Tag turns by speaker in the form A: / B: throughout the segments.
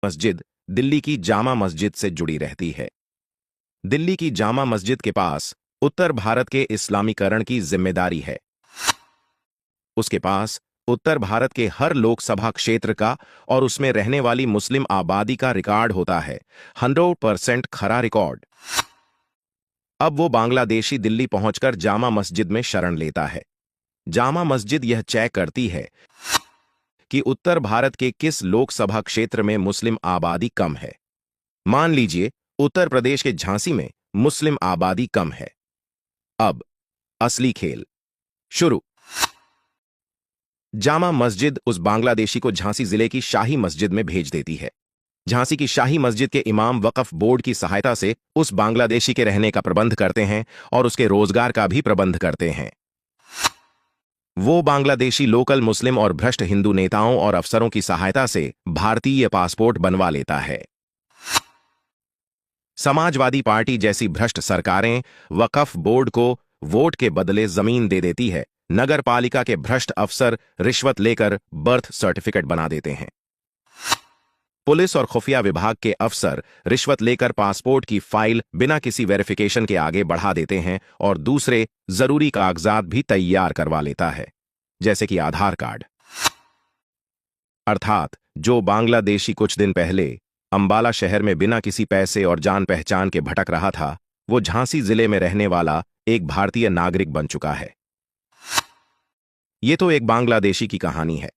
A: मस्जिद दिल्ली की जामा मस्जिद से जुड़ी रहती है। दिल्ली की जामा मस्जिद के पास उत्तर भारत के इस्लामीकरण की जिम्मेदारी है। उसके पास उत्तर भारत के हर लोकसभा क्षेत्र का और उसमें रहने वाली मुस्लिम आबादी का रिकॉर्ड होता है। 100% खरा रिकॉर्ड। अब वो बांग्लादेशी दिल्ली पहुंचकर जामा मस्जिद में शरण लेता है। जामा मस्जिद यह चेक करती है कि उत्तर भारत के किस लोकसभा क्षेत्र में मुस्लिम आबादी कम है। मान लीजिए उत्तर प्रदेश के झांसी में मुस्लिम आबादी कम है। अब असली खेल शुरू। जामा मस्जिद उस बांग्लादेशी को झांसी जिले की शाही मस्जिद में भेज देती है। झांसी की शाही मस्जिद के इमाम वक्फ बोर्ड की सहायता से उस बांग्लादेशी के रहने का प्रबंध करते हैं और उसके रोजगार का भी प्रबंध करते हैं। वो बांग्लादेशी लोकल मुस्लिम और भ्रष्ट हिंदू नेताओं और अफसरों की सहायता से भारतीय पासपोर्ट बनवा लेता है। समाजवादी पार्टी जैसी भ्रष्ट सरकारें वक्फ बोर्ड को वोट के बदले जमीन दे देती है। नगर पालिका के भ्रष्ट अफसर रिश्वत लेकर बर्थ सर्टिफिकेट बना देते हैं। पुलिस और खुफिया विभाग के अफसर रिश्वत लेकर पासपोर्ट की फाइल बिना किसी वेरिफिकेशन के आगे बढ़ा देते हैं और दूसरे जरूरी कागजात भी तैयार करवा लेता है, जैसे कि आधार कार्ड। अर्थात जो बांग्लादेशी कुछ दिन पहले अंबाला शहर में बिना किसी पैसे और जान पहचान के भटक रहा था, वो झांसी जिले में रहने वाला एक भारतीय नागरिक बन चुका है। ये तो एक बांग्लादेशी की कहानी है।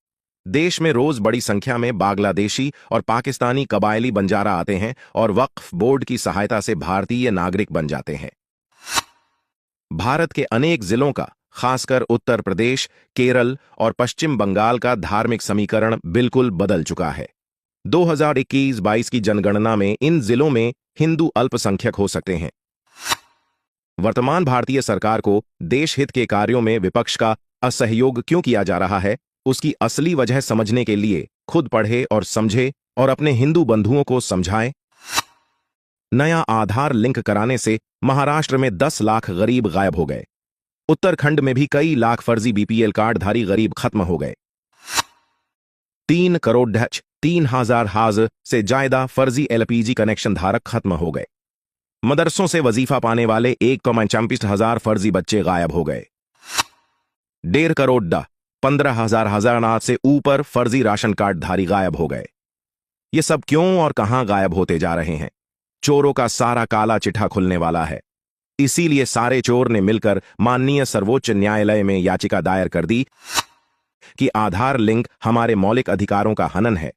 A: देश में रोज बड़ी संख्या में बांग्लादेशी और पाकिस्तानी कबायली बंजारा आते हैं और वक्फ बोर्ड की सहायता से भारतीय नागरिक बन जाते हैं। भारत के अनेक जिलों का, खासकर उत्तर प्रदेश, केरल और पश्चिम बंगाल का धार्मिक समीकरण बिल्कुल बदल चुका है। 2021-22 की जनगणना में इन जिलों में हिंदू अल्पसंख्यक हो सकते हैं। वर्तमान भारतीय सरकार को देश हित के कार्यों में विपक्ष का असहयोग क्यों किया जा रहा है, उसकी असली वजह समझने के लिए खुद पढ़े और समझे और अपने हिंदू बंधुओं को समझाए। नया आधार लिंक कराने से महाराष्ट्र में 10 लाख गरीब गायब हो गए। उत्तराखंड में भी कई लाख फर्जी बीपीएल कार्डधारी गरीब खत्म हो गए। 3,03,000 से ज्यादा फर्जी एलपीजी कनेक्शन धारक खत्म हो गए। मदरसों से वजीफा पाने वाले 1,34,000 फर्जी बच्चे गायब हो गए। 1.5 करोड़ 15,000 से ऊपर फर्जी राशन कार्डधारी गायब हो गए। ये सब क्यों और कहां गायब होते जा रहे हैं? चोरों का सारा काला चिट्ठा खुलने वाला है। इसीलिए सारे चोर ने मिलकर माननीय सर्वोच्च न्यायालय में याचिका दायर कर दी कि आधार लिंक हमारे मौलिक अधिकारों का हनन है।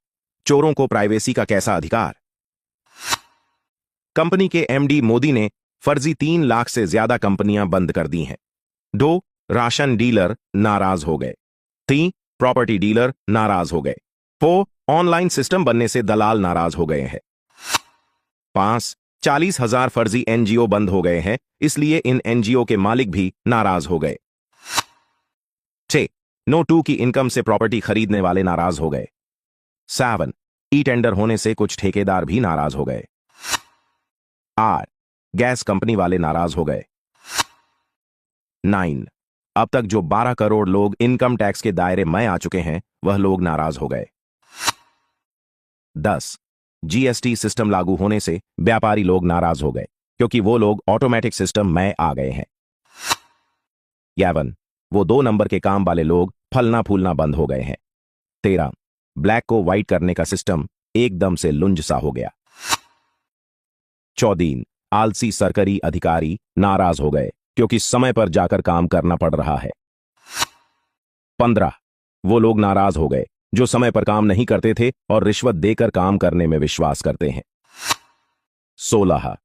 A: चोरों को प्राइवेसी का कैसा अधिकार? कंपनी के एमडी मोदी ने फर्जी 3 लाख से ज्यादा कंपनियां बंद कर दी हैं। 2 राशन डीलर नाराज हो गए। 3 प्रॉपर्टी डीलर नाराज हो गए। 4 ऑनलाइन सिस्टम बनने से दलाल नाराज हो गए हैं। 5 40,000 फर्जी एनजीओ बंद हो गए हैं, इसलिए इन एनजीओ के मालिक भी नाराज हो गए। 6 नो 2 की इनकम से प्रॉपर्टी खरीदने वाले नाराज हो गए। 7 ई टेंडर होने से कुछ ठेकेदार भी नाराज हो गए। 8 गैस कंपनी वाले नाराज हो गए। 9 अब तक जो 12 करोड़ लोग इनकम टैक्स के दायरे में आ चुके हैं, वह लोग नाराज हो गए। 10 जीएसटी सिस्टम लागू होने से व्यापारी लोग नाराज हो गए, क्योंकि वो लोग ऑटोमेटिक सिस्टम में आ गए हैं। 11 वो 2 नंबर के काम वाले लोग फलना फूलना बंद हो गए हैं। 13 ब्लैक को व्हाइट करने का सिस्टम एकदम से लुंज सा हो गया। 14 आलसी सरकारी अधिकारी नाराज हो गए, क्योंकि समय पर जाकर काम करना पड़ रहा है। 15 वो लोग नाराज हो गए जो समय पर काम नहीं करते थे और रिश्वत देकर काम करने में विश्वास करते हैं। 16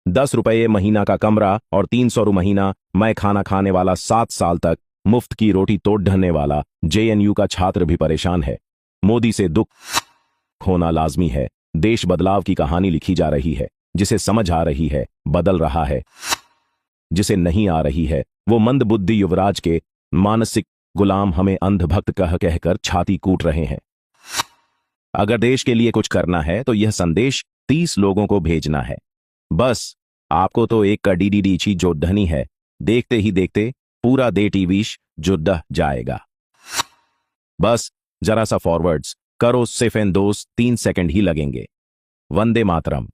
A: 10 रुपये महीना का कमरा और 300 महीना मैं खाना खाने वाला 7 साल तक मुफ्त की रोटी तोड़ ढहने वाला जेएनयू का छात्र भी परेशान है। मोदी से दुख होना लाजमी है। देश बदलाव की कहानी लिखी जा रही है। जिसे समझ आ रही है बदल रहा है, जिसे नहीं आ रही है वो मंदबुद्धि युवराज के मानसिक गुलाम हमें अंधभक्त कह कहकर छाती कूट रहे हैं। अगर देश के लिए कुछ करना है तो यह संदेश 30 लोगों को भेजना है। बस आपको तो एक का डीडीडी जो ढनी है, देखते ही देखते पूरा दे टीवीश जो डह जाएगा। बस जरा सा फॉरवर्ड्स करो, सिर्फ 2-3 सेकंड ही लगेंगे। वंदे मातरम।